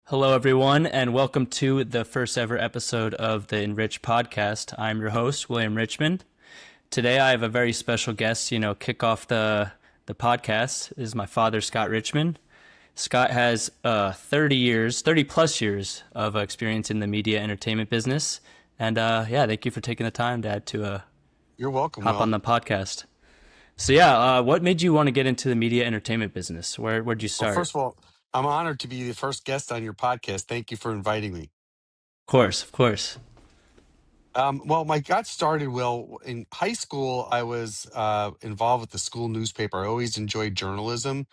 Hello, everyone, and welcome to the first ever episode of the Enriched podcast. I'm your host, William Richman. Today, I have a very special guest. Kick off the podcast is my father, Scott Richman. Scott has 30 plus years of experience in the media entertainment business, and yeah, thank you for taking the time, Dad, to You're welcome, hop on Will. the podcast. So yeah, what made you want to get into the media entertainment business? Where'd you Well, start? first of all, I'm honored to be the first guest on your podcast. Thank you for inviting me. Of course, of course. Well, my got started, Will, in high school. I was involved with the school newspaper. I always enjoyed journalism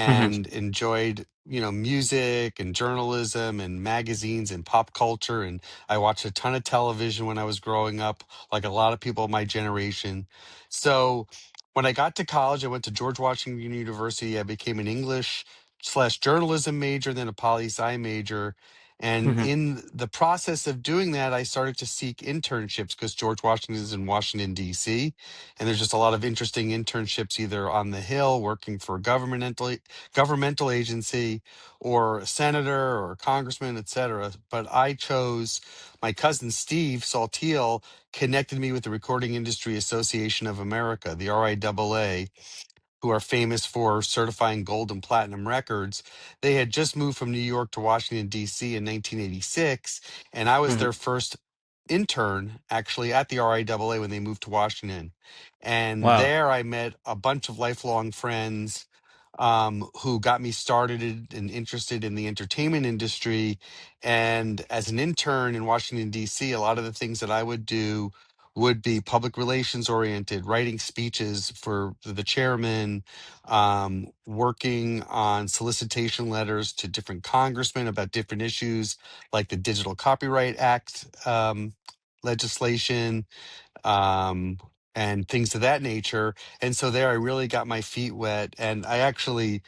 Hmm. and enjoyed, music and journalism and magazines and pop culture. And I watched a ton of television when I was growing up, like a lot of people of my generation. So when I got to college, I went to George Washington University. I became an English/slash journalism major, then a poli sci major. And Hmm. in the process of doing that, I started to seek internships because George Washington is in Washington, D.C. And there's just a lot of interesting internships either on the Hill, working for a governmental agency, or a senator or a congressman, et cetera. But I chose my cousin Steve Saltiel connected me with the Recording Industry Association of America, the RIAA, who are famous for certifying gold and platinum records. They had just moved from New York to Washington, D.C. in 1986, and I was their Hmm. first intern actually at the RIAA when they moved to Washington. And Wow. there I met a bunch of lifelong friends who got me started and interested in the entertainment industry. And as an intern in Washington, D.C., a lot of the things that I would do would be public relations oriented, writing speeches for the chairman, working on solicitation letters to different congressmen about different issues like the Digital Copyright Act legislation, um, and things of that nature. And so there I really got my feet wet. And I actually,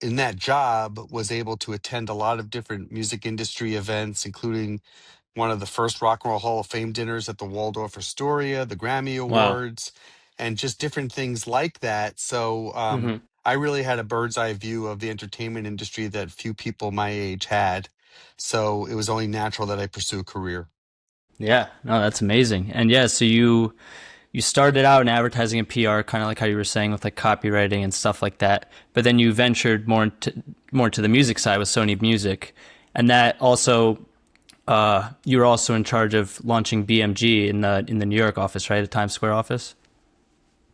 in that job, was able to attend a lot of different music industry events, including one of the first Rock and Roll Hall of Fame dinners at the Waldorf Astoria, the Grammy Wow. Awards, and just different things like that. So Hmm. I really had a bird's eye view of the entertainment industry that few people my age had. So it was only natural that I pursue a career. Yeah, no, that's amazing. And yeah, so you started out in advertising and PR, kind of like how you were saying with like copywriting and stuff like that. But then you ventured more into the music side with Sony Music, and that also you were also in charge of launching BMG in the New York office, right, the Times Square office.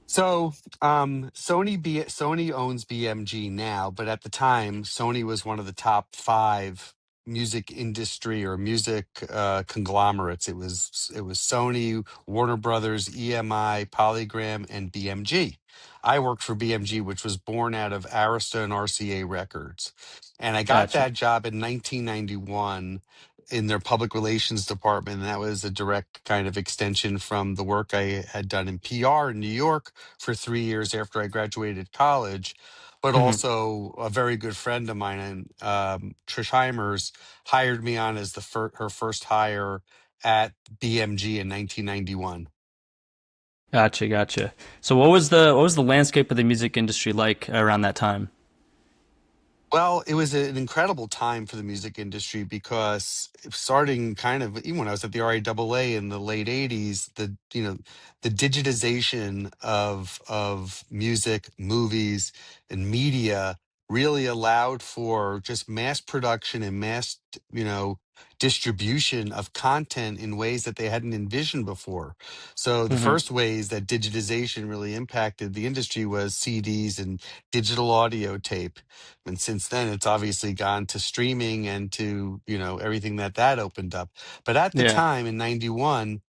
So, Sony owns BMG now, but at the time, Sony was one of the top five music industry or music conglomerates. It was Sony, Warner Brothers, EMI, Polygram, and BMG. I worked for BMG, which was born out of Arista and RCA Records, and I got Gotcha. that job in 1991 in their public relations department. And that was a direct kind of extension from the work I had done in PR in New York for 3 years after I graduated college. But Hmm. also, a very good friend of mine, and Trish Heimers, hired me on as her first hire at BMG in 1991. Gotcha, gotcha. So what was the landscape of the music industry like around that time? Well, it was an incredible time for the music industry because starting kind of even when I was at the RIAA in the late '80s, the digitization of music, movies, and media really allowed for just mass production and mass distribution of content in ways that they hadn't envisioned before. So the Hmm. first ways that digitization really impacted the industry was CDs and digital audio tape, and since then it's obviously gone to streaming and to everything that opened up. But at the Yeah. time in 91,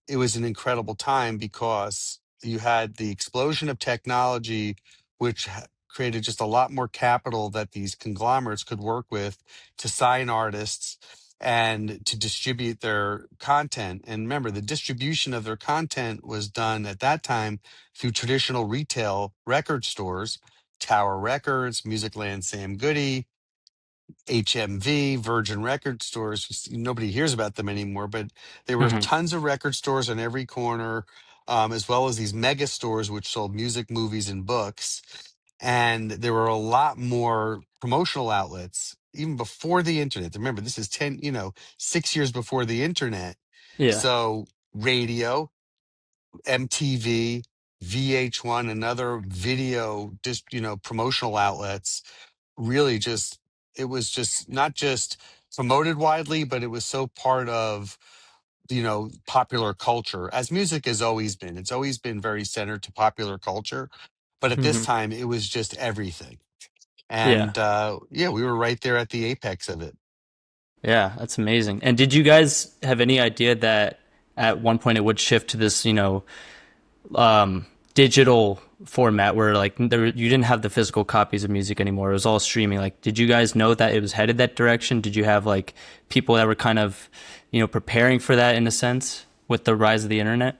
it was an incredible time because you had the explosion of technology, which created just a lot more capital that these conglomerates could work with to sign artists and to distribute their content. And remember, the distribution of their content was done at that time through traditional retail record stores, Tower Records, Musicland Sam Goody, HMV, Virgin Record stores. Nobody hears about them anymore, but there were Hmm. tons of record stores on every corner, as well as these mega stores which sold music, movies, and books. And there were a lot more promotional outlets. even before the internet. Remember, this is 10, 6 years before the internet. Yeah. So radio, MTV, VH1, and other video, just, promotional outlets really just, it was just not just promoted widely, but it was so part of, popular culture, as music has always been. It's always been very centered to popular culture. But at this Hmm. time, it was just everything. Yeah. And yeah, we were right there at the apex of it. Yeah, that's amazing. And did you guys have any idea that at one point it would shift to this, digital format where like you didn't have the physical copies of music anymore. It was all streaming. Like, did you guys know that it was headed that direction? Did you have like people that were kind of, preparing for that in a sense with the rise of the internet?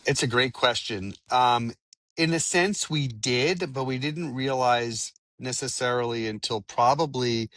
It's a great question. In a sense, we did, but we didn't realize necessarily until probably,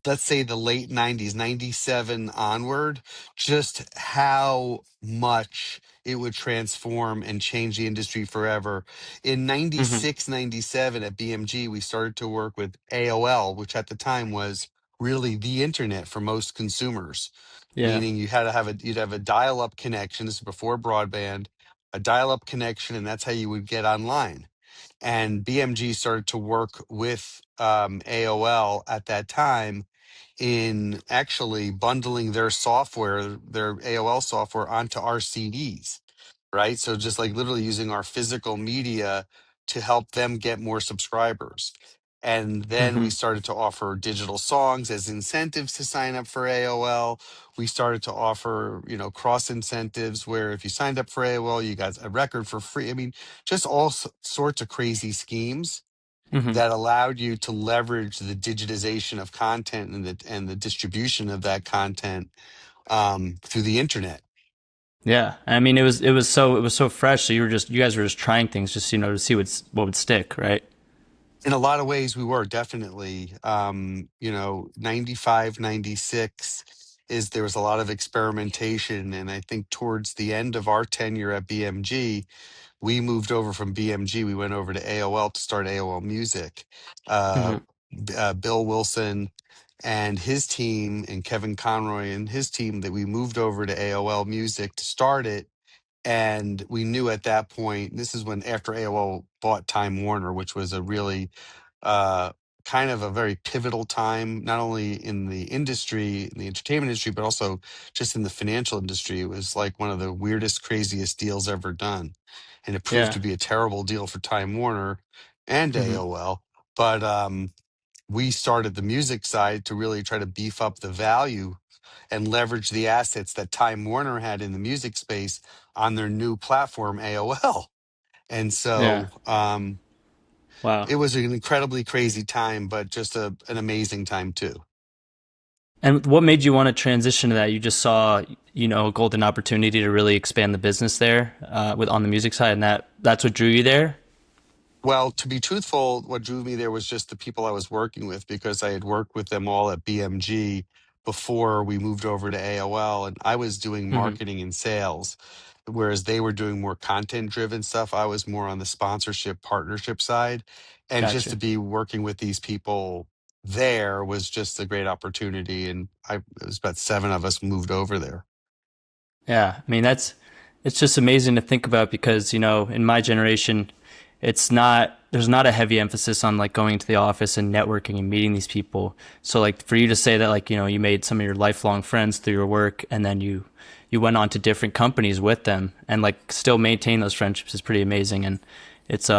let's say, the late 90s, 97 onward, just how much it would transform and change the industry forever. In Hmm. 96, 97 at BMG, we started to work with AOL, which at the time was really the internet for most consumers, Yeah. meaning you'd have a dial-up connection. This is before broadband, a dial-up connection, and that's how you would get online. And BMG started to work with AOL at that time in actually bundling their software, their AOL software, onto our CDs, right? So just like literally using our physical media to help them get more subscribers. And then we Hmm. started to offer digital songs as incentives to sign up for AOL. We started to offer, cross incentives where if you signed up for AOL, you got a record for free. I mean, just all sorts of crazy schemes Hmm. that allowed you to leverage the digitization of content and the distribution of that content through the internet. Yeah. I mean, it was so fresh. So you guys were just trying things just, to see what would stick. Right. In a lot of ways, we were definitely, 95, 96 is there was a lot of experimentation. And I think towards the end of our tenure at BMG, we moved over from BMG. We went over to AOL to start AOL Music. Uh, Hmm. Bill Wilson and his team, and Kevin Conroy and his team, that we moved over to AOL Music to start it. And we knew at that point, this is when after AOL bought Time Warner, which was a really uh, kind of a very pivotal time, not only in the industry, in the entertainment industry, but also just in the financial industry. It was like one of the weirdest, craziest deals ever done. And it proved Yeah. to be a terrible deal for Time Warner and Hmm. AOL. But we started the music side to really try to beef up the value and leverage the assets that Time Warner had in the music space on their new platform, AOL. And Yeah. so Wow. it was an incredibly crazy time, but just an amazing time too. And what made you want to transition to that? You just saw, a golden opportunity to really expand the business there with on the music side, and that's what drew you there. Well, to be truthful, what drew me there was just the people I was working with, because I had worked with them all at BMG before we moved over to AOL, and I was doing Hmm. marketing and sales, whereas they were doing more content driven stuff. I was more on the sponsorship partnership side. And just to Gotcha. be working with these people there was just a great opportunity. And it was about seven of us moved over there. Yeah, I mean it's just amazing to think about because in my generation, there's not a heavy emphasis on like going to the office and networking and meeting these people. So like for you to say that like you made some of your lifelong friends through your work and then you went on to different companies with them and like still maintain those friendships is pretty amazing. And it's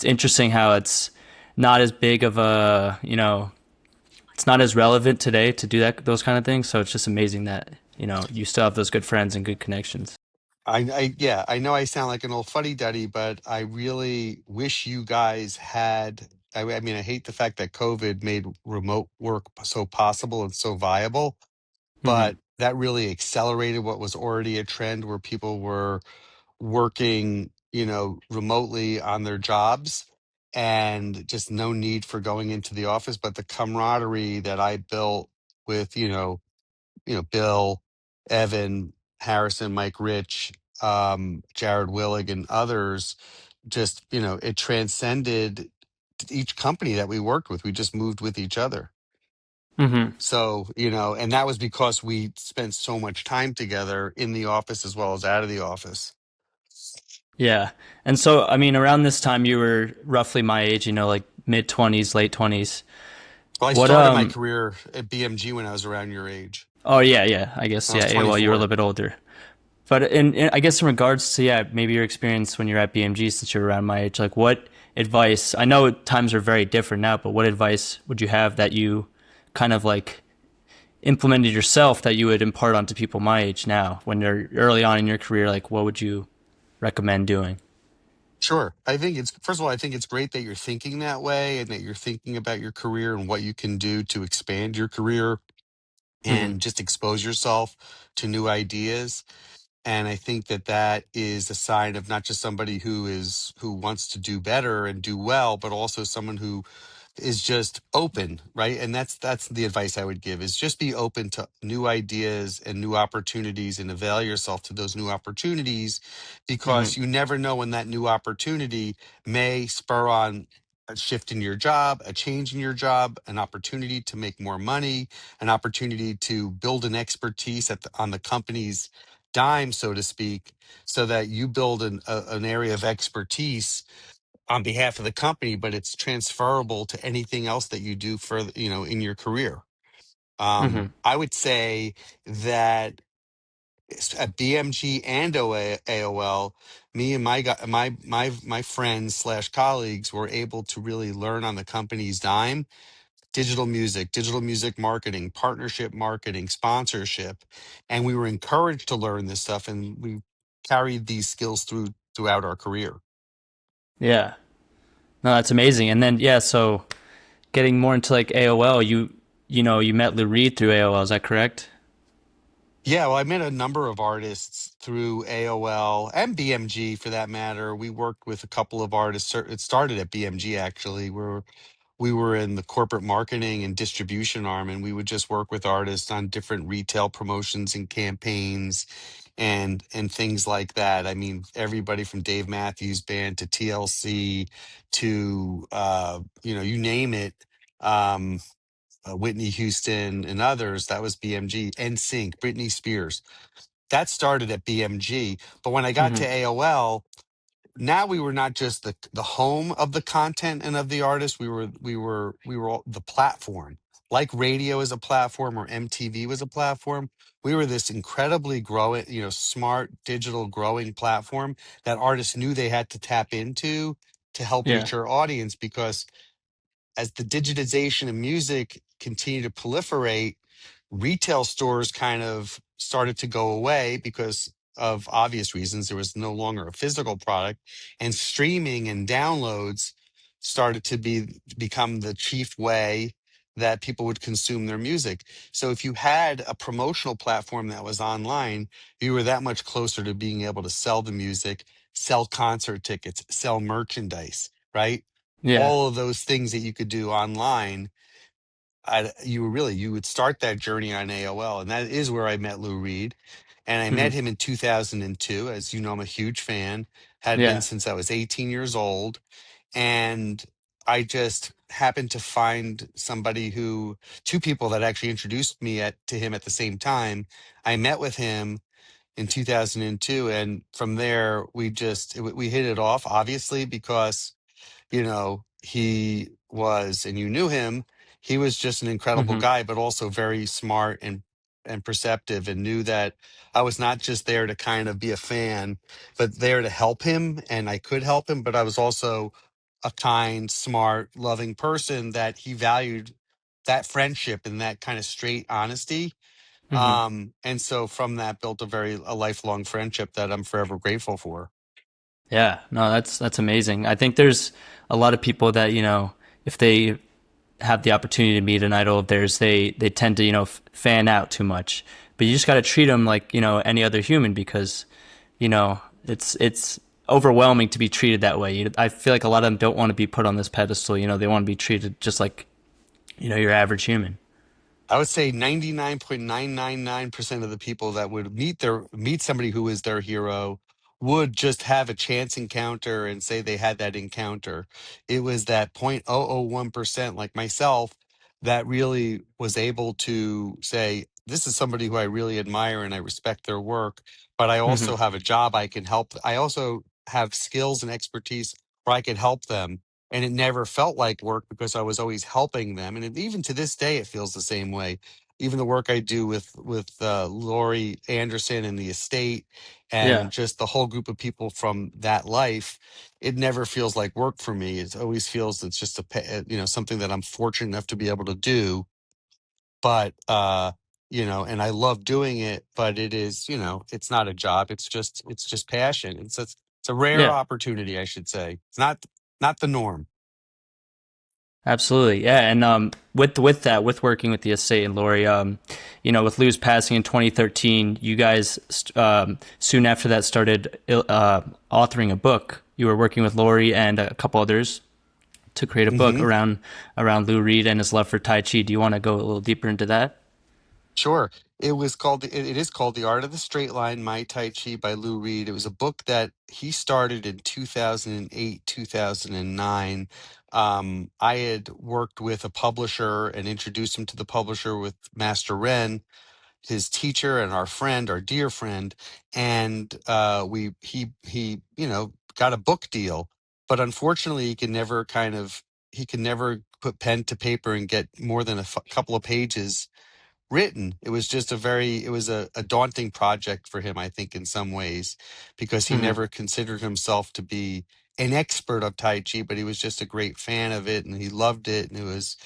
interesting how it's not as big of a it's not as relevant today to do those kind of things. So it's just amazing that you still have those good friends and good connections. Yeah, I know I sound like an old fuddy duddy, but I really wish you guys had. I mean, I hate the fact that COVID made remote work so possible and so viable, Hmm. but that really accelerated what was already a trend where people were working, remotely on their jobs, and just no need for going into the office. But the camaraderie that I built with, Bill, Evan, Harrison, Mike Rich, Jared Willig, and others, just, it transcended each company that we worked with. We just moved with each other. Mm-hmm. So, you know, and that was because we spent so much time together in the office as well as out of the office. Yeah. And so, I mean, around this time, you were roughly my age, like mid 20s, late 20s. Well, I What, started my career at BMG when I was around your age. oh, yeah, yeah. I guess, I was yeah, AOL, you were a 24. little bit older. But I guess in regards to, yeah, maybe your experience when you're at BMG since you're around my age, like what advice, I know times are very different now, but what advice would you have that you kind of like implemented yourself that you would impart onto people my age now when they're early on in your career? Like, what would you recommend doing? Sure. I think it's, first of all, I think it's great that you're thinking that way and that you're thinking about your career and what you can do to expand your career Mm-hmm. and just expose yourself to new ideas. And I think that that is a sign of not just somebody who wants to do better and do well, but also someone who is just open, right? And that's the advice I would give, is just be open to new ideas and new opportunities and avail yourself to those new opportunities, Mm-hmm. because you never know when that new opportunity may spur on a shift in your job, a change in your job, an opportunity to make more money, an opportunity to build an expertise on the company's dime, so to speak, so that you build an area of expertise on behalf of the company, but it's transferable to anything else that you do for, you know, in your career. Mm-hmm. I would say that at BMG and AOL, me and my friends slash colleagues were able to really learn on the company's dime: digital music marketing, partnership marketing, sponsorship, and we were encouraged to learn this stuff, and we carried these skills throughout our career. Yeah. No, that's amazing. And then, yeah, so getting more into like AOL, you met Lou Reed through AOL, is that correct? Yeah, well, I met a number of artists through AOL and BMG for that matter. We worked with a couple of artists. It started at BMG actually, where we were in the corporate marketing and distribution arm, and we would just work with artists on different retail promotions and campaigns and things like that. I mean, everybody from Dave Matthews Band to TLC to you know, you name it. Um, Whitney Houston and others. That was BMG. NSYNC, Britney Spears. That started at BMG. But when I got to Mm-hmm. AOL, now we were not just the home of the content and of the artist. We were the platform. Like radio is a platform or MTV was a platform. We were this incredibly growing, you know, smart digital growing platform that artists knew they had to tap into to help Yeah. reach our audience, because as the digitization of music continued to proliferate, retail stores kind of started to go away because of obvious reasons. There was no longer a physical product, and streaming and downloads started to become the chief way that people would consume their music. So if you had a promotional platform that was online, you were that much closer to being able to sell the music, sell concert tickets, sell merchandise, right? Yeah. All of those things that you could do online. You would start that journey on AOL, and that is where I met Lou Reed. And I met Mm-hmm. him in 2002. As you know, I'm a huge fan, had been Yeah. since I was 18 years old. And I just happened to find two people that actually introduced me to him at the same time. I met with him in 2002, and from there we hit it off, obviously, because, you know, and you knew him, he was just an incredible Mm-hmm. guy, but also very smart and perceptive, and knew that I was not just there to kind of be a fan, but there to help him, and I could help him, but I was also a kind, smart, loving person that he valued that friendship and that kind of straight honesty. Mm-hmm. And so from that built a lifelong friendship that I'm forever grateful for. Yeah. No, that's amazing. I think there's a lot of people that, if they have the opportunity to meet an idol of theirs, they tend to, fan out too much. But you just got to treat them like, any other human because, it's overwhelming to be treated that way. I feel like a lot of them don't want to be put on this pedestal. They want to be treated just like, your average human. I would say 99.999% of the people that would meet somebody who is their hero would just have a chance encounter and say they had that encounter. It was that 0.001%, like myself, that really was able to say, this is somebody who I really admire and I respect their work, but I Hmm. also have a job I can help. I also have skills and expertise where I could help them. And it never felt like work because I was always helping them. And even to this day, it feels the same way. Even the work I do with Laurie Anderson and the estate Yeah, and just the whole group of people from that life, it never feels like work for me. It always feels it's just something that I'm fortunate enough to be able to do. But and I love doing it, but it is, it's not a job. It's just passion. It's a rare yeah. opportunity, I should say. It's not the norm. Absolutely, yeah, and with that, with working with the estate and Lori, with Lou's passing in 2013, you guys soon after that started authoring a book. You were working with Lori and a couple others to create a book Hmm. around Lou Reed and his love for Tai Chi. Do you want to go a little deeper into that? Sure. It is called The Art of the Straight Line, My Tai Chi by Lou Reed. It was a book that he started in 2008, 2009. I had worked with a publisher and introduced him to the publisher with Master Ren, his teacher and our friend, our dear friend, and we he got a book deal, but unfortunately he can never put pen to paper and get more than a couple of pages written. It was just a daunting project for him, I think, in some ways, because he Hmm. never considered himself to be an expert of Tai Chi, but he was just a great fan of it and he loved it. And it was,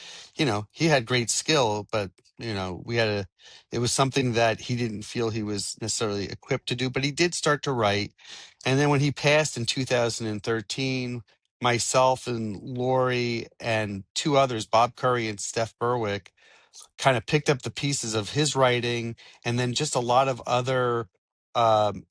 he had great skill, but, it was something that he didn't feel he was necessarily equipped to do, but he did start to write. And then when he passed in 2013, myself and Lori and two others, Bob Curry and Steph Berwick, kind of picked up the pieces of his writing, and then just a lot of other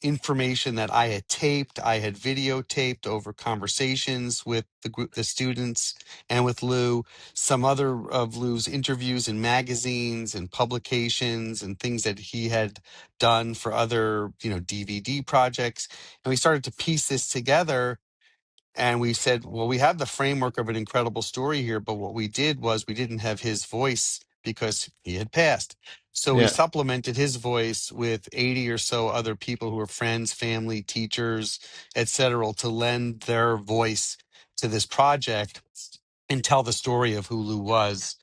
information that I had taped, I had videotaped over conversations with the group, the students, and with Lou. Some other of Lou's interviews in magazines and publications and things that he had done for other, DVD projects, and we started to piece this together, and we said, well, we have the framework of an incredible story here, but what we did was we didn't have his voice because he had passed. So we Yeah. supplemented his voice with 80 or so other people who were friends, family, teachers, etc., to lend their voice to this project and tell the story of who Lou was.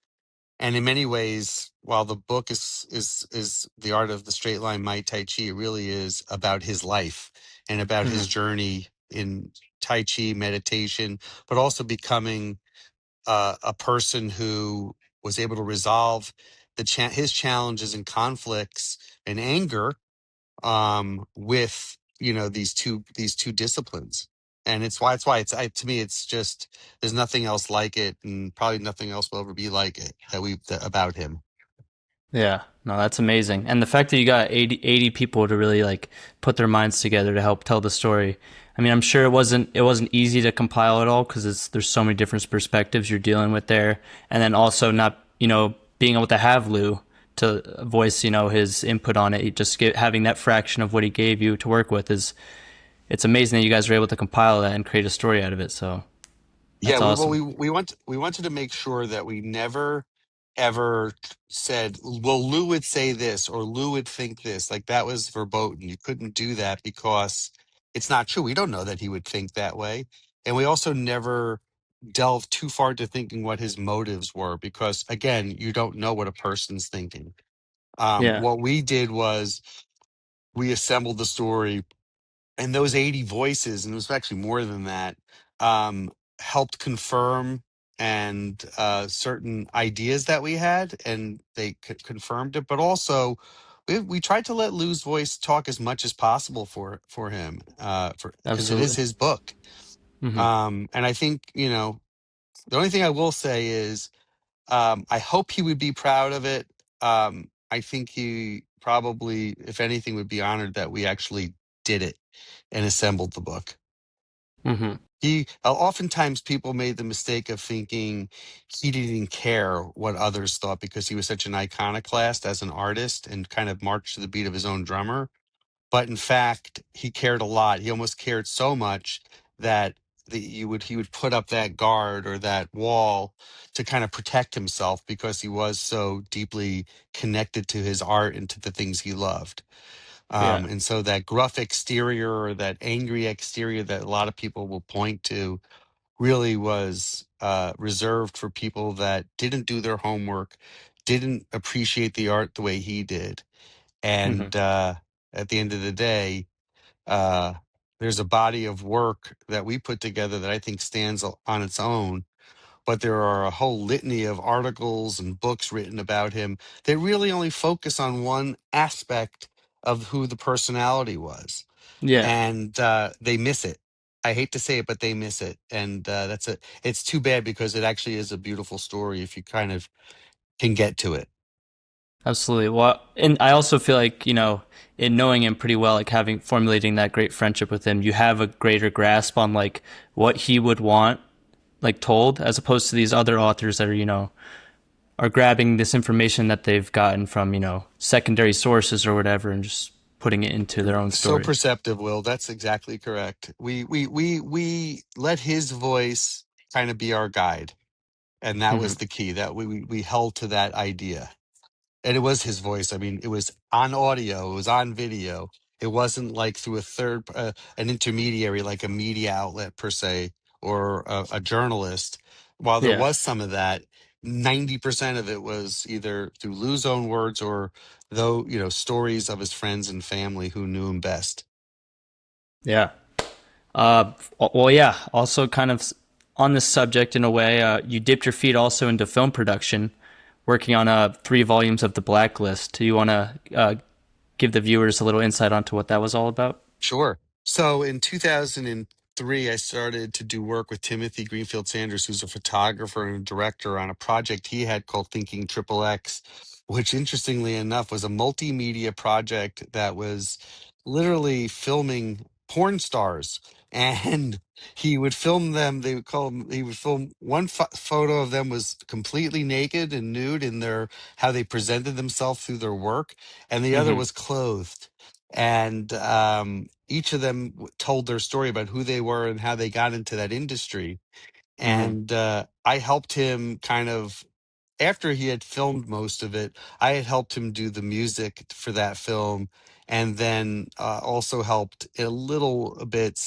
And in many ways, while the book is The Art of the Straight Line, My Tai Chi, it really is about his life and about his Hmm. journey in Tai Chi meditation, but also becoming a person who was able to resolve his challenges and conflicts and anger with these two disciplines. And it's why to me it's just, there's nothing else like it, and probably nothing else will ever be like it about him. Yeah, no, that's amazing. And the fact that you got 80 people to really like put their minds together to help tell the story. I mean, I'm sure it wasn't easy to compile it all because there's so many different perspectives you're dealing with there, and then also not being able to have Lou to voice his input on it. Having that fraction of what he gave you to work with is it's amazing that you guys were able to compile that and create a story out of it. So Yeah, that's we well awesome. we wanted to make sure that we never ever said, well, Lou would say this or Lou would think this. Like, that was verboten. You couldn't do that because it's not true. We don't know that he would think that way. And we also never delved too far into thinking what his motives were, because again, you don't know what a person's thinking. Yeah. What we did was we assembled the story, and those 80 voices, and it was actually more than that, helped confirm and certain ideas that we had, and they confirmed it. But also, we tried to let Lou's voice talk as much as possible for him, for because it is Absolutely. his book. Hmm. And I think, the only thing I will say is, I hope he would be proud of it. I think he probably, if anything, would be honored that we actually did it and assembled the book. Hmm. Oftentimes people made the mistake of thinking he didn't care what others thought because he was such an iconoclast as an artist and kind of marched to the beat of his own drummer. But in fact, he cared a lot. He almost cared so much that he would put up that guard or that wall to kind of protect himself because he was so deeply connected to his art and to the things he loved. Yeah. And so that gruff exterior or that angry exterior that a lot of people will point to really was reserved for people that didn't do their homework, didn't appreciate the art the way he did. Hmm. And at the end of the day, uh, there's a body of work that we put together that I think stands on its own. But there are a whole litany of articles and books written about him that really only focus on one aspect of who the personality was, Yeah. and they miss it. I hate to say it, but they miss it, and that's it. It's too bad because it actually is a beautiful story if you kind of can get to it. Absolutely. Well, and I also feel like, in knowing him pretty well, like having formulating that great friendship with him, you have a greater grasp on like what he would want like told, as opposed to these other authors that are, are grabbing this information that they've gotten from, secondary sources or whatever and just putting it into their own So story. perceptive, Will. That's exactly correct. We let his voice kind of be our guide, and that Hmm. was the key. That we held to that idea. And it was his voice. I mean, it was on audio, it was on video. It wasn't like through an intermediary, like a media outlet per se, or a journalist. While there Yeah. was some of that, 90% of it was either through Lou's own words or though, stories of his friends and family who knew him best. Yeah. Well, yeah. Also, kind of on this subject in a way, you dipped your feet also into film production, working on 3 volumes of The Blacklist. Do you want to give the viewers a little insight onto what that was all about? Sure. So in 2003, I started to do work with Timothy Greenfield Sanders, who's a photographer and a director, on a project he had called Thinking Triple X, which interestingly enough was a multimedia project that was literally filming porn stars. And he would film them, they would call them, he would film one photo of them was completely naked and nude in their, how they presented themselves through their work, and the other Hmm. was clothed, and each of them told their story about who they were and how they got into that industry. Hmm. And I helped him kind of, after he had filmed most of it, I had helped him do the music for that film, and then also helped a little bit,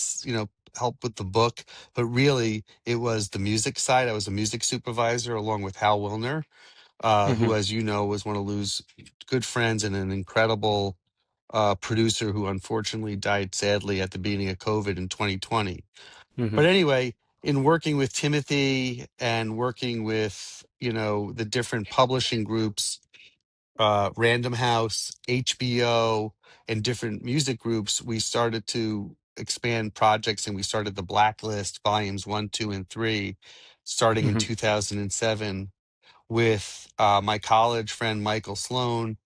help with the book. But really, it was the music side. I was a music supervisor along with Hal Wilner, who, Hmm. as you know, was one of Lou's good friends and an incredible producer who unfortunately died sadly at the beginning of COVID in 2020. Hmm. But anyway, in working with Timothy and working with, the different publishing groups, Random House, HBO, and different music groups, we started to expand projects, and we started the Blacklist volumes 1, 2, and 3, starting in Hmm. 2007 with my college friend Michael Sloan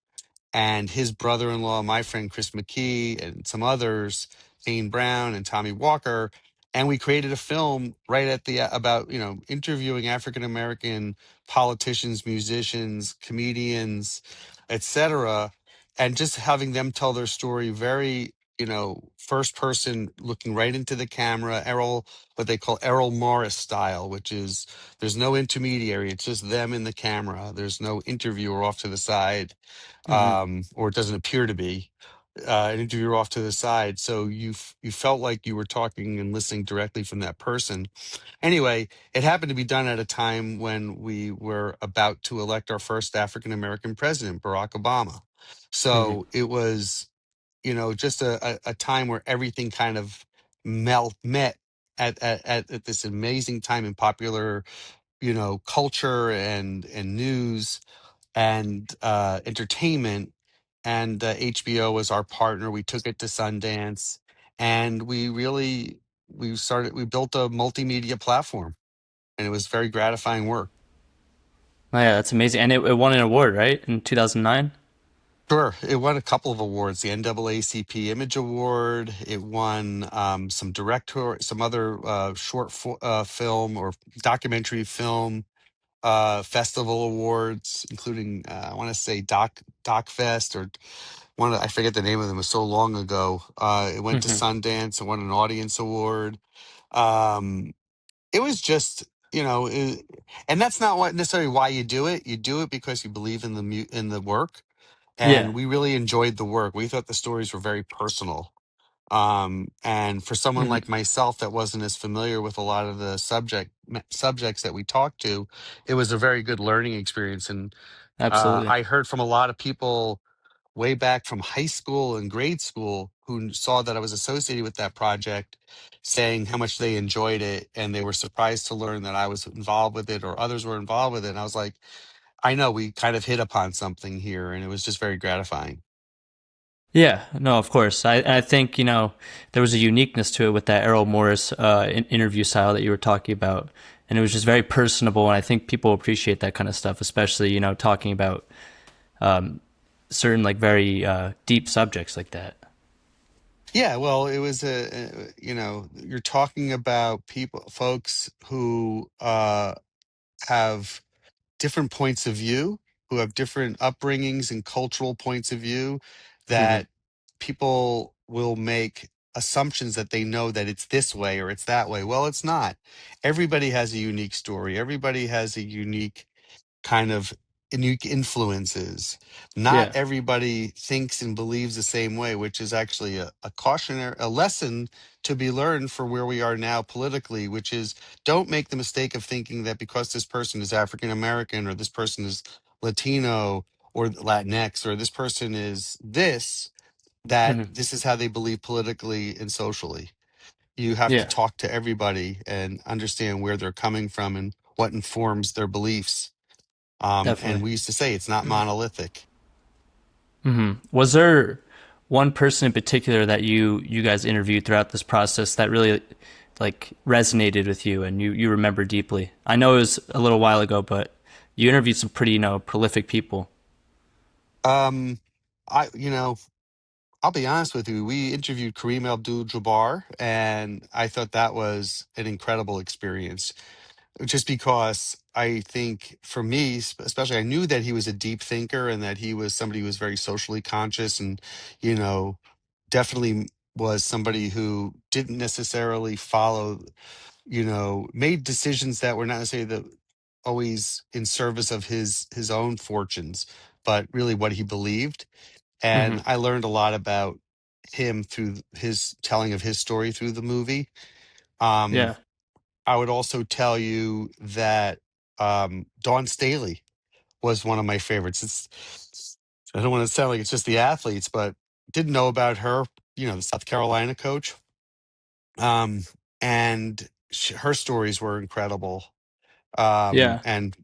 and his brother-in-law, my friend Chris McKee, and some others, Kane Brown and Tommy Walker, and we created a film right at the about interviewing African American politicians, musicians, comedians, etc., and just having them tell their story very first person, looking right into the camera, Errol, what they call Errol Morris style, which is there's no intermediary, it's just them in the camera, there's no interviewer off to the side, Hmm. or it doesn't appear to be an interviewer off to the side. So you felt like you were talking and listening directly from that person. Anyway, it happened to be done at a time when we were about to elect our first African American president, Barack Obama. Hmm. So it was, just a time where everything kind of met at this amazing time in popular, culture and news and entertainment. And HBO was our partner. We took it to Sundance, and we built a multimedia platform, and it was very gratifying work. Oh, yeah, that's amazing. And it won an award, right? In 2009? Sure, it won a couple of awards: the NAACP Image Award. It won some other film or documentary film festival awards, including I want to say Doc Fest, or I forget the name of them. It was so long ago. It went to Hmm. Sundance. It won an audience award. Um, it was just, and that's not what necessarily why you do it. You do it because you believe in in the work, Yeah. and we really enjoyed the work. We thought the stories were very personal. And for someone Hmm. like myself that wasn't as familiar with a lot of the subjects that we talked to, it was a very good learning experience. And Absolutely. I heard from a lot of people way back from high school and grade school who saw that I was associated with that project, saying how much they enjoyed it, and they were surprised to learn that I was involved with it or others were involved with it. And I was like, I know we kind of hit upon something here, and it was just very gratifying. Yeah, no, of course. I think, there was a uniqueness to it with that Errol Morris interview style that you were talking about. And it was just very personable. And I think people appreciate that kind of stuff, especially, talking about certain, like, very deep subjects like that. Yeah, well, it was you're talking about folks who have different points of view, who have different upbringings and cultural points of view, Hmm. that people will make assumptions that they know that it's this way or it's that way. Well, it's not. Everybody has a unique story. Everybody has a unique kind of unique influences. Not Yeah. everybody thinks and believes the same way, which is actually a cautionary, a lesson to be learned for where we are now politically, which is don't make the mistake of thinking that because this person is African American or this person is Latino or Latinx or this person is this, that Hmm. this is how they believe politically and socially. You have to Yeah, talk to everybody and understand where they're coming from and what informs their beliefs. And definitely. we used to say it's not monolithic. Was there one person in particular that you guys interviewed throughout this process that really like resonated with you and you remember deeply? I know it was a little while ago, but you interviewed some pretty, prolific people. Um, you know, I'll be honest with you. We interviewed Kareem Abdul-Jabbar, and I thought that was an incredible experience. Just because I think for me, especially, I knew that he was a deep thinker and that he was somebody who was very socially conscious, and you know, definitely was somebody who didn't necessarily follow, made decisions that were not necessarily always in service of his own fortunes, but really what he believed. Hmm. And I learned a lot about him through his telling of his story through the movie. Um, Yeah. I would also tell you that Dawn Staley was one of my favorites. I don't want to sound like it's just the athletes, but didn't know about her. The South Carolina coach, um, and her stories were incredible. Yeah. And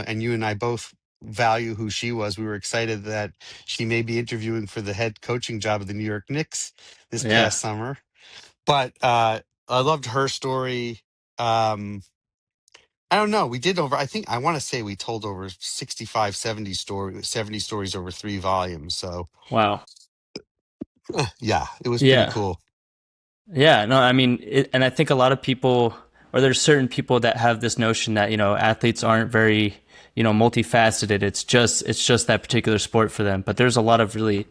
and you and I both value who she was. We were excited that she may be interviewing for the head coaching job of the New York Knicks this Yeah. past summer. But I loved her story. Um, I don't know. We did over. I think I want to say we told over 65, 70 stories over 3 volumes. So Wow. yeah, it was pretty Yeah. cool. Yeah, no, I mean, and I think a lot of people, or there's certain people that have this notion that athletes aren't very multifaceted. It's just that particular sport for them. But there's a lot of really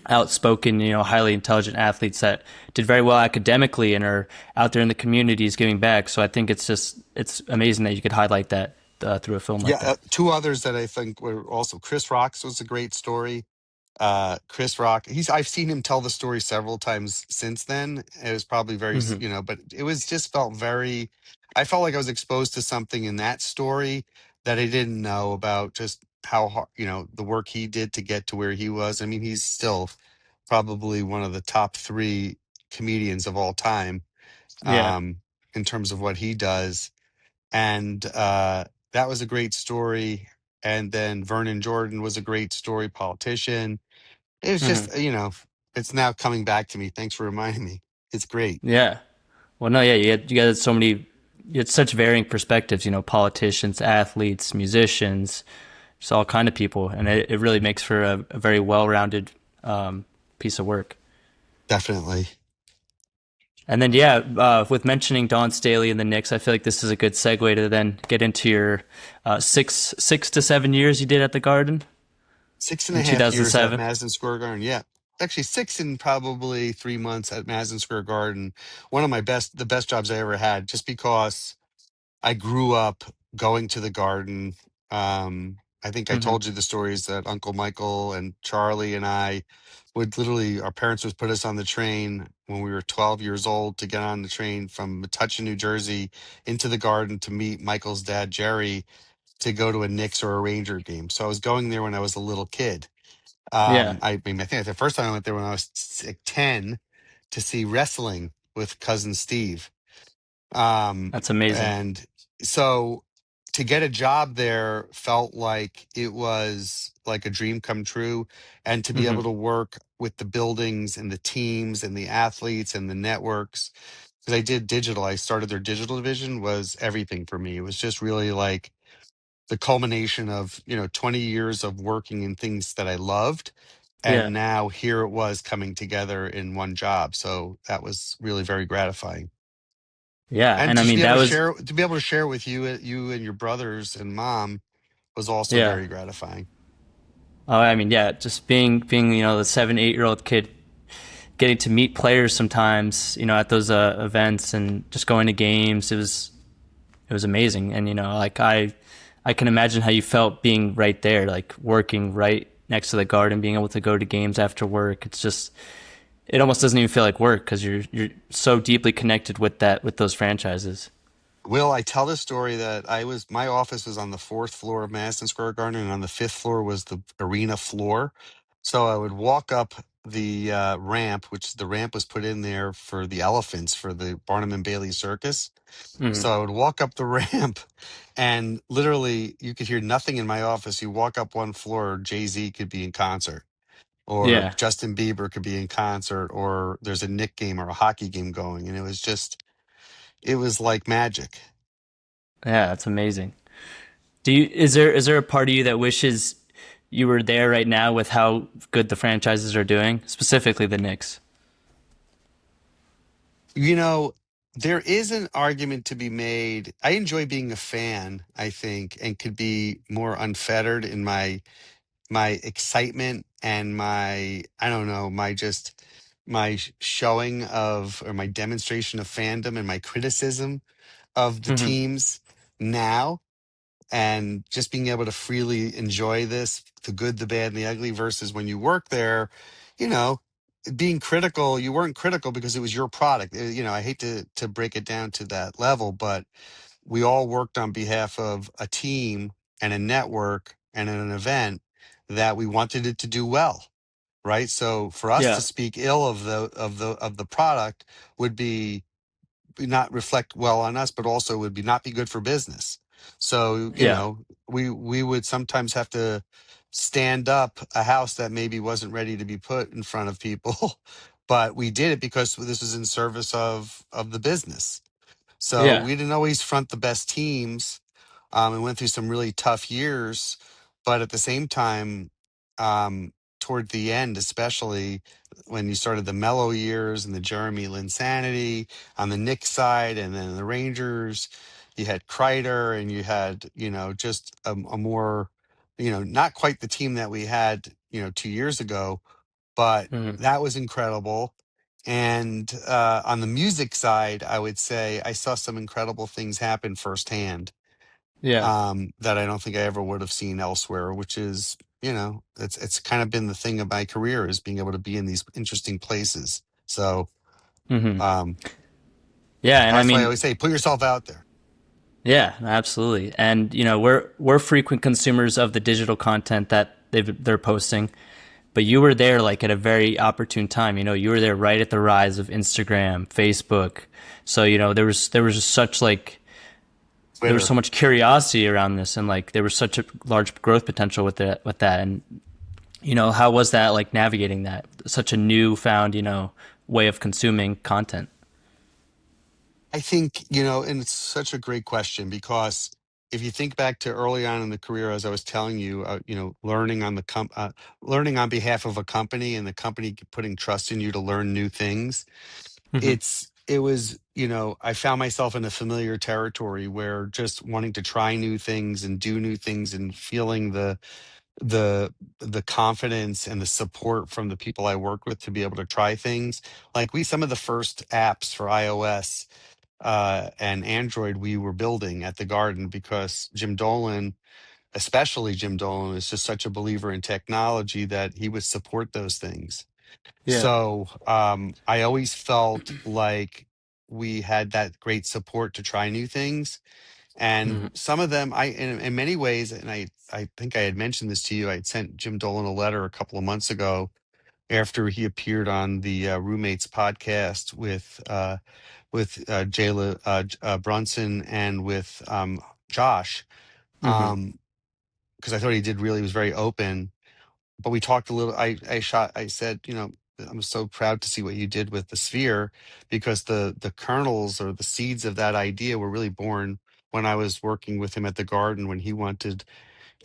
outspoken, highly intelligent athletes that did very well academically and are out there in the communities giving back. So I think it's amazing that you could highlight that through a film Yeah, like that. two others that I think were also Chris Rock's was a great story. Chris Rock, I've seen him tell the story several times since then. It was probably very, Hmm. but it was just felt very, I felt like I was exposed to something in that story that I didn't know about, just how hard, the work he did to get to where he was. I mean, he's still probably one of the top three comedians of all time, Yeah. in terms of what he does. And that was a great story. And then Vernon Jordan was a great story, politician. It was Hmm. just, it's now coming back to me. Thanks for reminding me. It's great. Yeah. Well, no, yeah, you had so many, you had such varying perspectives. Politicians, athletes, musicians, just all kind of people, and it really makes for a very well-rounded piece of work. Definitely. And then, yeah, with mentioning Dawn Staley and the Knicks, I feel like this is a good segue to then get into your 6 to 7 years you did at the Garden Six and in a half years at 2007. Madison Square Garden. Yeah. actually 6 in probably 3 months at Madison Square Garden. One of the best jobs I ever had, just because I grew up going to the Garden. I think I Hmm. told you the stories that Uncle Michael and Charlie and I would literally, our parents would put us on the train when we were 12 years old to get on the train from Metuchen, New Jersey into the Garden to meet Michael's dad, Jerry, to go to a Knicks or a Ranger game. So I was going there when I was a little kid. Yeah, I mean, I think the first time I went there when I was 10 to see wrestling with cousin Steve. that's amazing. And so to get a job there felt like it was like a dream come true. And to be Hmm. able to work with the buildings and the teams and the athletes and the networks, because I did digital, I started their digital division, was everything for me. It was just really like the culmination of 20 years of working in things that I loved, Yeah, and now here it was coming together in one job. So that was really very gratifying, yeah, and and I to mean be able that to was share with you and your brothers and mom was also yeah. very gratifying. Oh, I mean, yeah, just being the 7, 8 year old kid getting to meet players sometimes, at those events and just going to games. It was amazing, and like I can imagine how you felt being right there, like working right next to the Garden, being able to go to games after work. It's just it almost doesn't even feel like work because you're so deeply connected with those franchises. Will, I tell this story that my office was on the fourth floor of Madison Square Garden, and on the fifth floor was the arena floor. So I would walk up the ramp, which the ramp was put in there for the elephants for the Barnum and Bailey Circus. Hmm. So I would walk up the ramp, and literally you could hear nothing in my office. You walk up one floor, Jay-Z could be in concert, or Yeah, Justin Bieber could be in concert, or there's a Knick game or a hockey game going, and it was like magic. yeah, that's amazing. Is there a part of you that wishes you were there right now with how good the franchises are doing, specifically the Knicks? You know, there is an argument to be made. I enjoy being a fan, I think, and could be more unfettered in my excitement and my, I don't know, my showing of, or my demonstration of fandom and my criticism of the Hmm. teams now, and just being able to freely enjoy this, the good, the bad, and the ugly, versus when you work there, you know, being critical. You weren't critical because it was your product. I hate to break it down to that level, but we all worked on behalf of a team and a network and an event that we wanted it to do well, right? So for us to Yeah, speak ill of the product would be not reflect well on us, but also would be not be good for business. So, yeah, we would sometimes have to stand up a house that maybe wasn't ready to be put in front of people, but we did it because this was in service of the business. So yeah. we didn't always front the best teams, and went through some really tough years. But at the same time, toward the end, especially when you started the mellow years and the Jeremy Linsanity on the Knicks side, and then the Rangers, you had Kreider, and you had, just a more, not quite the team that we had, 2 years ago, but Hmm. that was incredible. And on the music side, I would say I saw some incredible things happen firsthand, Yeah. that I don't think I ever would have seen elsewhere. Which is, it's kind of been the thing of my career, is being able to be in these interesting places. So Hmm. um, Yeah, and I that's why I mean, always say, put yourself out there. yeah, absolutely. And we're frequent consumers of the digital content that they're posting. But you were there like at a very opportune time. You were there right at the rise of Instagram, Facebook. So there was just such like there was Twitter. so much curiosity around this, and like there was such a large growth potential with that. And how was that like navigating that such a newfound way of consuming content? I think, and it's such a great question, because if you think back to early on in the career, as I was telling you, learning on behalf of a company, and the company putting trust in you to learn new things, Hmm. it was, I found myself in a familiar territory where just wanting to try new things and do new things and feeling the the confidence and the support from the people I worked with to be able to try things. Like some of the first apps for iOS and Android we were building at the Garden because Jim Dolan, especially Jim Dolan, is just such a believer in technology that he would support those things. Yeah. So I always felt like we had that great support to try new things. And Hmm. some of them, in many ways, and I think I had mentioned this to you. I had sent Jim Dolan a letter a couple of months ago after he appeared on the Roommates podcast with Jayla Brunson and with Josh, Hmm. because I thought he was very open. But we talked a little. I said, I'm so proud to see what you did with the sphere, because the kernels or the seeds of that idea were really born when I was working with him at the Garden, when he wanted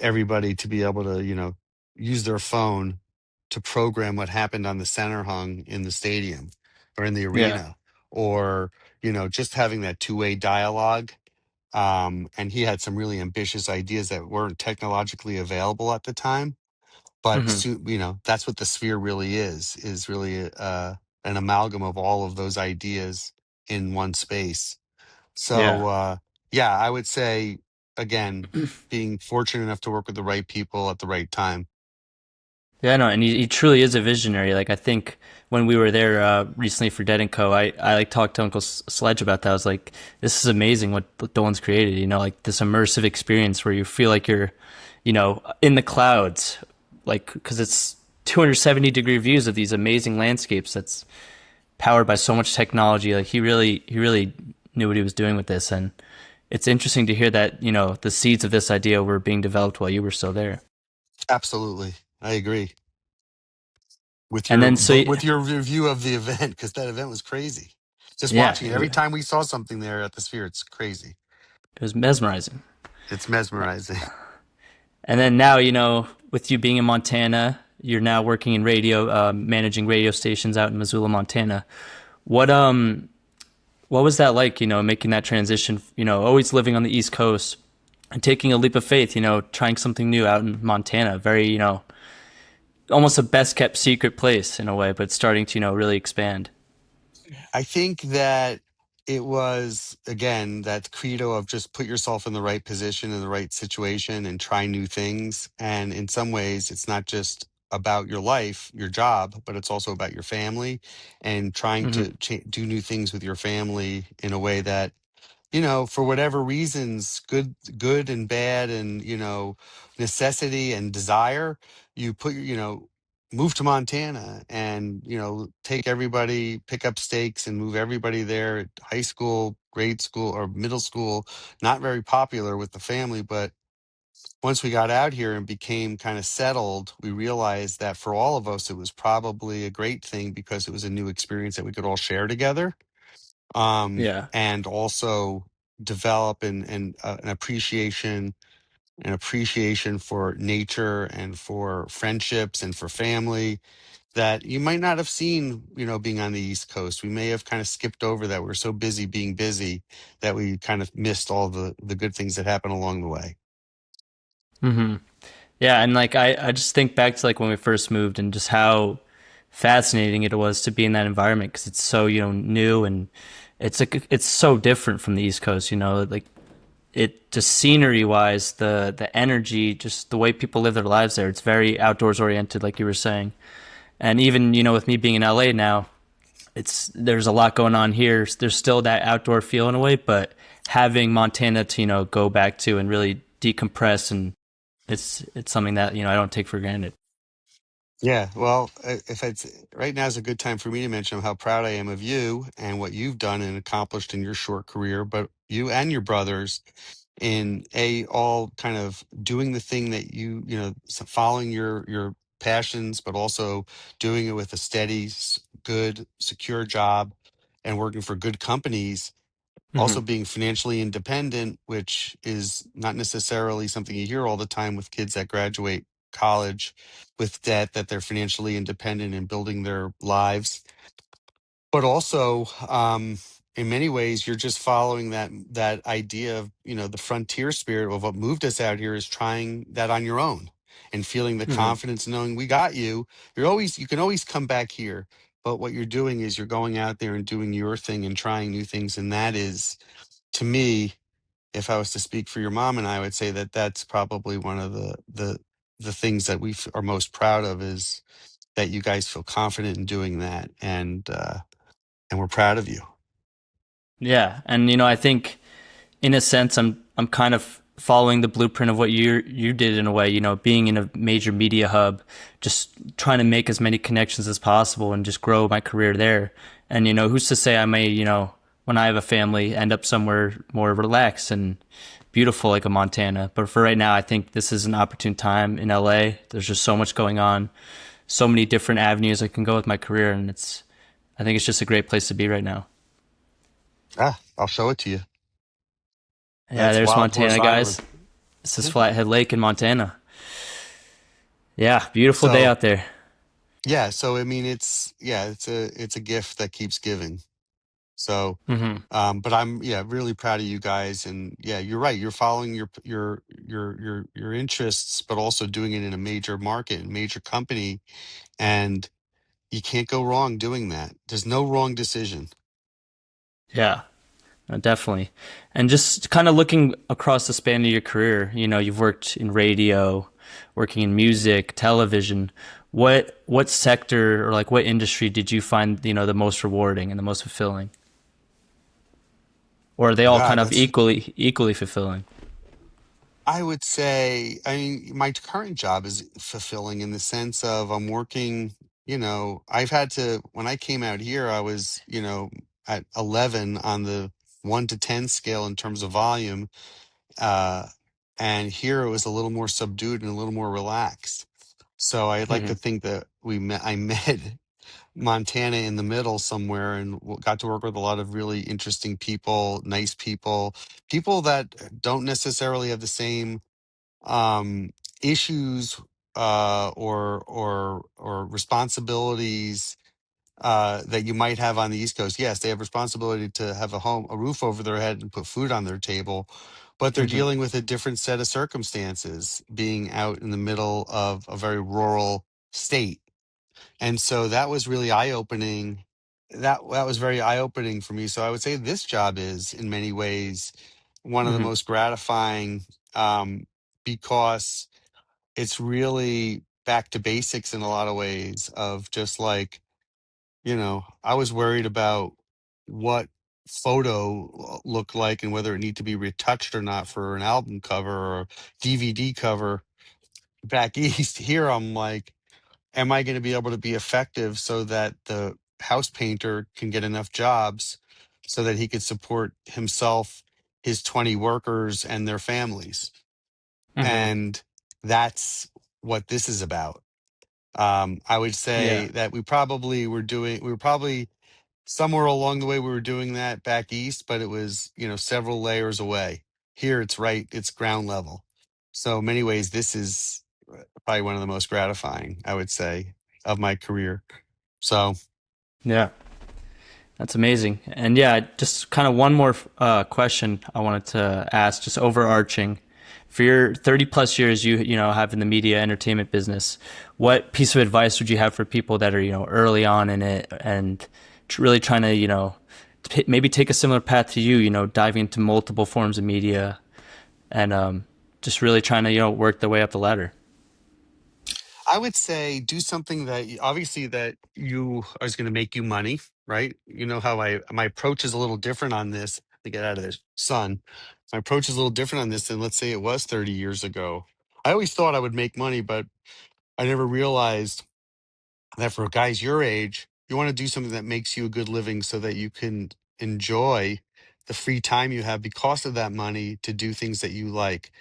everybody to be able to, use their phone to program what happened on the center hung in the stadium or in the Yeah. arena, or, just having that two-way dialogue. And he had some really ambitious ideas that weren't technologically available at the time. But, Hmm. that's what the sphere really is really an amalgam of all of those ideas in one space. Yeah. So, yeah, I would say, again, being fortunate enough to work with the right people at the right time. Yeah, no, and he truly is a visionary. Like I think when we were there recently for Dead and Co, I like talked to Uncle Sledge about that. I was like, this is amazing what Dolan's created. You know, like this immersive experience where you feel like you're, in the clouds, like because it's 270-degree views of these amazing landscapes. That's powered by so much technology. Like he really knew what he was doing with this, and it's interesting to hear that the seeds of this idea were being developed while you were still there. Absolutely. I agree with And then so with your review of the event, because that event was crazy. Just yeah, watching it every time we saw something there at the Sphere, it's crazy. it was mesmerizing. It's mesmerizing. And then now, with you being in Montana, you're now working in radio, managing radio stations out in Missoula, Montana. What what was that like? Making that transition. Always living on the East Coast and taking a leap of faith. Trying something new out in Montana. Very, almost a best kept secret place in a way, but starting to really expand. I think that it was, again, that credo of just put yourself in the right position, in the right situation, and try new things. And in some ways, it's not just about your life, your job, but it's also about your family, and trying Hmm. to do new things with your family in a way that, for whatever reasons, good and bad, and, necessity and desire, you move to Montana and, take everybody, pick up stakes and move everybody there at high school, grade school, or middle school. Not very popular with the family, but once we got out here and became kind of settled, we realized that for all of us, it was probably a great thing because it was a new experience that we could all share together, Yeah. and also develop an appreciation for nature and for friendships and for family that you might not have seen, being on the East Coast. We may have kind of skipped over that. We're so busy being busy that we kind of missed all the good things that happen along the way. Hmm. Yeah, and like I just think back to like when we first moved and just how fascinating it was to be in that environment because it's so new and it's so different from the East Coast. Like it just scenery wise, the energy, just the way people live their lives there. It's very outdoors oriented, like you were saying. And even with me being in LA now, there's a lot going on here. There's still that outdoor feel in a way, but having Montana to go back to and really decompress and it's something that I don't take for granted. Yeah, well, if it's right now is a good time for me to mention how proud I am of you and what you've done and accomplished in your short career, but you and your brothers in all kind of doing the thing that following your passions, but also doing it with a steady, good, secure job and working for good companies, Hmm. also being financially independent, which is not necessarily something you hear all the time with kids that graduate college with debt, that they're financially independent and building their lives. But also, in many ways, you're just following that idea of, the frontier spirit of what moved us out here, is trying that on your own. and feeling the Hmm. confidence, knowing we got you. You can always come back here. But what you're doing is you're going out there and doing your thing and trying new things. And that is, to me, if I was to speak for your mom and I would say that that's probably one of the things that are most proud of is that you guys feel confident in doing that, and we're proud of you. Yeah, and I think in a sense I'm kind of following the blueprint of what you did in a way, being in a major media hub, just trying to make as many connections as possible and just grow my career there. And who's to say I may, when I have a family, end up somewhere more relaxed and beautiful like a Montana. But for right now, I think this is an opportune time in LA. There's just so much going on, so many different avenues I can go with my career, and I think it's just a great place to be right now. I'll show it to you. Yeah, That's there's Wild Horse Montana, Island. guys. This is Yeah. Flathead Lake in Montana. Yeah, beautiful day So out there. yeah, so I mean, it's a gift that keeps giving. So, Hmm. but I'm, yeah, really proud of you guys, and yeah, you're right. You're following your interests, but also doing it in a major market and major company, and you can't go wrong doing that. There's no wrong decision. Yeah, definitely. And just kind of looking across the span of your career, you've worked in radio, working in music, television. What sector or like what industry did you find, the most rewarding and the most fulfilling? Or are they all God, kind of that's equally fulfilling? I would say, I mean, my current job is fulfilling in the sense of I'm working, I've had to, when I came out here, I was, at 11 on the 1 to 10 scale in terms of volume. Uh, and here it was a little more subdued and a little more relaxed. So I'd like Hmm. to think that I met Montana in the middle somewhere and got to work with a lot of really interesting people, nice people, people that don't necessarily have the same um, issues or responsibilities that you might have on the East Coast. Yes, they have responsibility to have a roof over their head, and put food on their table, but they're Hmm. dealing with a different set of circumstances, being out in the middle of a very rural state, and so that was really eye opening. That was very eye opening for me. So I would say this job is, in many ways, one of the Hmm. most gratifying, because it's really back to basics in a lot of ways of just like, I was worried about what photo looked like and whether it need to be retouched or not for an album cover or DVD cover back east. Here I'm like, am I going to be able to be effective so that the house painter can get enough jobs so that he could support himself, his 20 workers and their families? Hmm. And that's what this is about. I would Yeah. say that we were probably somewhere along the way we were doing that back east, but it was, several layers away. Here it's ground level. So in many ways, this is probably one of the most gratifying, I would say, of my career. So Yeah. That's amazing. And yeah, just kind of one more question I wanted to ask, just overarching. For your 30 plus years have in the media entertainment business, what piece of advice would you have for people that are, early on in it and really trying to, maybe take a similar path to you, diving into multiple forms of media and just really trying to, work their way up the ladder? I would say do something that obviously that you is going to make you money, right? You know how my approach is a little different on this to get out of this sun. My approach is a little different on this than, let's say, it was 30 years ago. I always thought I would make money, but I never realized that for guys your age, you want to do something that makes you a good living so that you can enjoy the free time you have because of that money to do things that you like,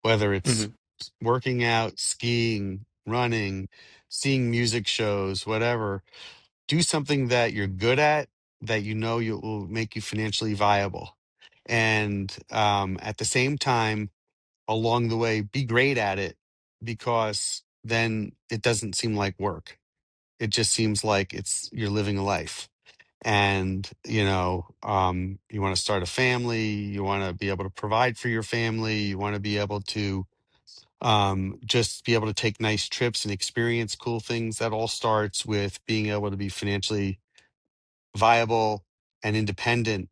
whether it's Hmm. working out, skiing, running, seeing music shows, whatever. Do something that you're good at that you will make you financially viable. And at the same time, along the way, be great at it because then it doesn't seem like work. It just seems like you're living a life. And you want to start a family, you want to be able to provide for your family, you want to be able to Just be able to take nice trips and experience cool things. That all starts with being able to be financially viable and independent.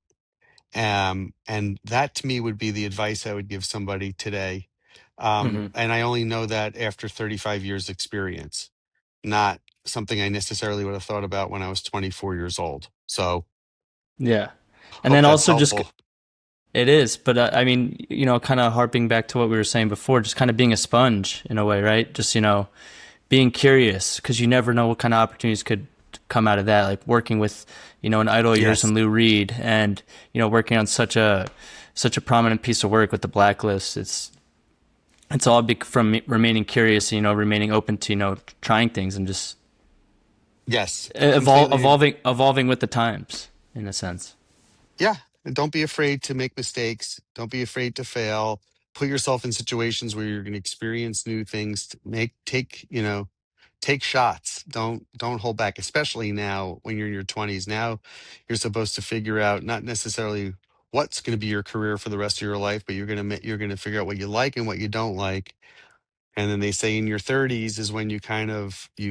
And that to me would be the advice I would give somebody today. Hmm. And I only know that after 35 years experience, not something I necessarily would have thought about when I was 24 years old. So Yeah. And hope then that's also just helpful. it is, but I mean, kind of harping back to what we were saying before, just kind of being a sponge in a way, right? Just, being curious because you never know what kind of opportunities could come out of that. Like working with, an idol of yours Yes. and Lou Reed, and working on such a prominent piece of work with the Blacklist. It's all from remaining curious, remaining open to trying things and just Yes. Completely. evolving with the times in a sense. Yeah. And don't be afraid to make mistakes. Don't be afraid to fail. Put yourself in situations where you're going to experience new things. Take shots. Don't hold back, especially now when you're in your 20s. Now you're supposed to figure out not necessarily what's going to be your career for the rest of your life, but you're going to figure out what you like and what you don't like. And then they say in your 30s is when you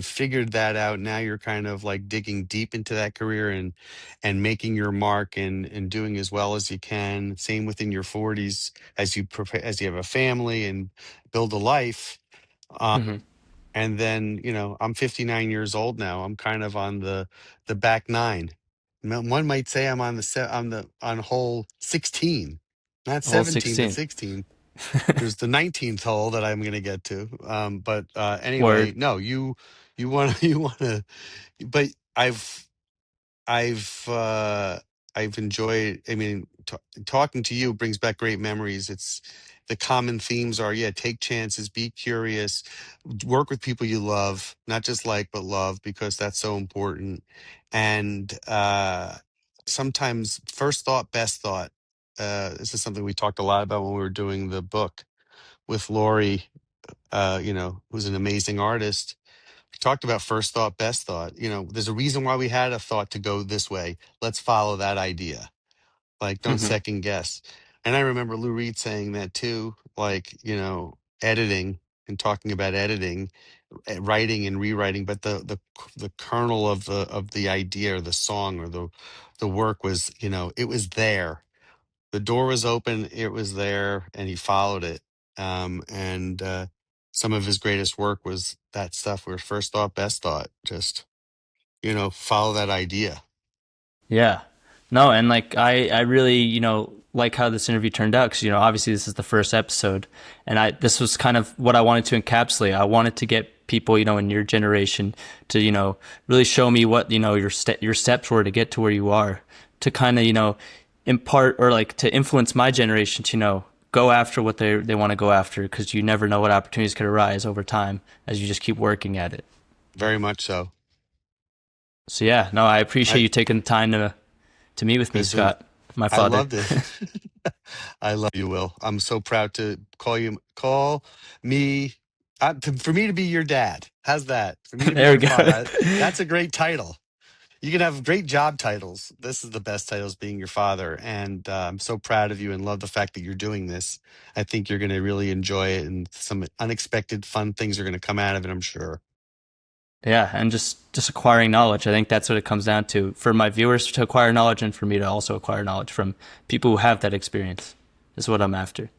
figured that out. Now you're kind of like digging deep into that career and making your mark and doing as well as you can. Same within your 40s as you prepare, as you have a family and build a life. Um, Hmm. and then, I'm 59 years old now. I'm kind of on the back nine. One might say I'm on hole 16, not Whole 17, but 16. 16. There's the 19th hole that I'm going to get to. But Word. anyway, no, you want to you want to. But I've I've enjoyed. I mean, talking to you brings back great memories. It's the common themes are, yeah, take chances, be curious, work with people you love, not just like but love, because that's so important. And sometimes first thought, best thought. This is something we talked a lot about when we were doing the book with Laurie, who's an amazing artist. We talked about first thought, best thought. There's a reason why we had a thought to go this way. Let's follow that idea. Like, don't Hmm. second guess. And I remember Lou Reed saying that too, like, editing and talking about editing, writing and rewriting, but the kernel of the idea or the song or the work was, it was there. The door was open, it was there, and he followed it. And some of his greatest work was that stuff where first thought, best thought, just, follow that idea. Yeah. No, and like I really, like how this interview turned out because obviously this is the first episode, and this was kind of what I wanted to encapsulate. I wanted to get people, in your generation to, really show me what, your steps were to get to where you are, to kind of, impart or like to influence my generation to, go after what they want to go after because you never know what opportunities could arise over time as you just keep working at it. Very much so. So yeah, no, I appreciate I you taking the time to meet with me, It's been Scott, my I father. loved it. I love you, Will. I'm so proud to call me for me to be your dad. How's that? For me to be There we your go. father. That's a great title. You can have great job titles. This is the best titles, being your father. And I'm so proud of you and love the fact that you're doing this. I think you're going to really enjoy it, and some unexpected fun things are going to come out of it, I'm sure. Yeah, and just acquiring knowledge. I think that's what it comes down to for my viewers to acquire knowledge and for me to also acquire knowledge from people who have that experience. Is what I'm after.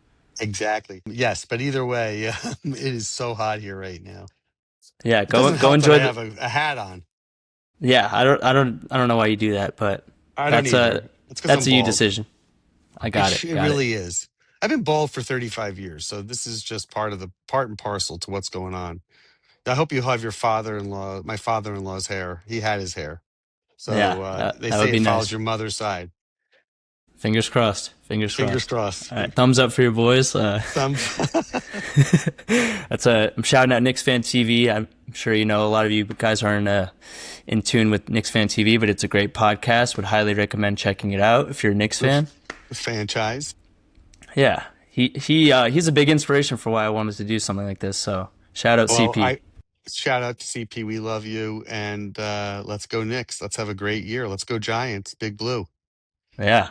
Exactly. Yes. But either way, it is so hot here right now. Yeah, It doesn't go help that I enjoy have the. a hat on. Yeah, I don't know why you do that, but I don't that's a either. It's because that's I'm a you bald. decision. I got it. It Got it. really is. I've been bald for 35 years, so this is just part and parcel to what's going on. I hope you have your father-in-law, my father-in-law's hair. He had his hair. Yeah, So they that would say be it follows nice. your mother's side. Fingers crossed. Fingers Fingers crossed. crossed. All right, thumbs up for your boys. Some I'm shouting out Knicks Fan TV. I'm sure a lot of you guys aren't in tune with Knicks Fan TV, but it's a great podcast. Would highly recommend checking it out if you're a Knicks the fan. franchise. Yeah, he's a big inspiration for why I wanted to do something like this. So shout out Well, CP. I shout out to CP. We love you, and let's go Knicks. Let's have a great year. Let's go Giants. Big Blue. Yeah.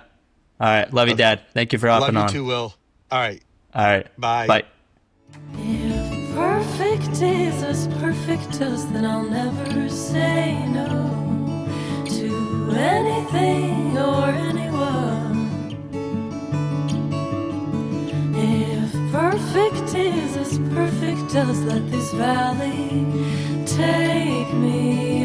All right, love you, Uh, Dad. Thank you for love hopping you on. too, Will. All right. All right, Bye. bye. If perfect is as perfect as, then I'll never say no to anything or anyone. If perfect is as perfect as, let this valley take me